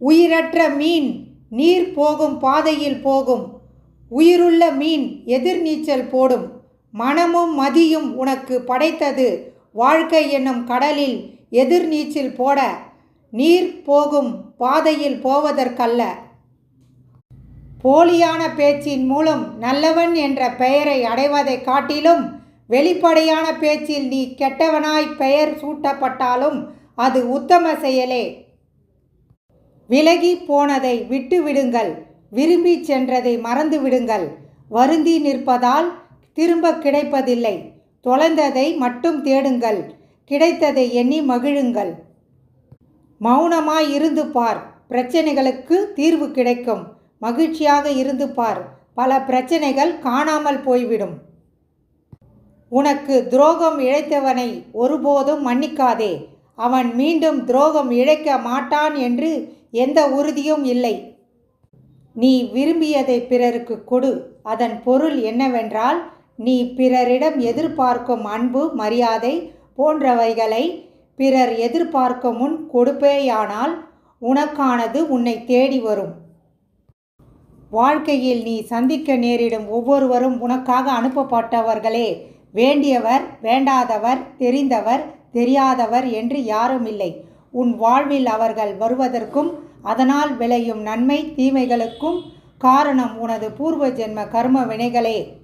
உயிரற்ற மீன் நீர் போகும் பாதையில் போகும். உயிருள்ள மீன் எதிர்நீச்சல் போடும். மனமும் மதியும் உனக்கு படைத்தது வாழ்க்கை என்னும் கடலில் எதிர்நீச்சல் போட, நீர் போகும் பாதையில் போவதற்கல்ல. போலியான பேச்சின் மூலம் நல்லவன் என்ற பெயரை அடைவதைக் காட்டிலும் வெளிப்படையான பேச்சில் நீ கெட்டவனாய் பெயர் சூட்டப்பட்டாலும் அது உத்தம செயலே. விலகி போனதை விட்டு விடுங்கள், விரும்பி சென்றதை மறந்து விடுங்கள். வருந்தி நிற்பதால் திரும்ப கிடைப்பதில்லை. தொலைந்ததை மட்டும் தேடுங்கள், கிடைத்ததை எண்ணி மகிழுங்கள். மௌனமாய் இருந்து பார், பிரச்சனைகளுக்கு தீர்வு கிடைக்கும். மகிழ்ச்சியாக இருந்து பார், பல பிரச்சனைகள் காணாமல் போய்விடும். உனக்கு துரோகம் இழைத்தவனை ஒருபோதும் மன்னிக்காதே. அவன் மீண்டும் துரோகம் இழைக்க மாட்டான் என்று எந்த உறுதியும் இல்லை. நீ விரும்பியதை பிறருக்கு கொடு. அதன் பொருள் என்னவென்றால், நீ பிறரிடம் எதிர்பார்க்கும் அன்பு, மரியாதை போன்றவைகளை பிறர் எதிர்பார்க்கும் முன் கொடுப்பேயானால் உனக்கானது உன்னை தேடி வரும். வாழ்க்கையில் நீ சந்திக்க நேரிடும் ஒவ்வொருவரும் உனக்காக அனுப்பப்பட்டவர்களே. வேண்டியவர், வேண்டாதவர், தெரிந்தவர், தெரியாதவர் என்று யாரும் இல்லை. உன் வாழ்வில் அவர்கள் வருவதற்கும் அதனால் விளையும் நன்மை தீமைகளுக்கும் காரணம் உனது பூர்வ ஜென்ம கர்ம வினைகளே.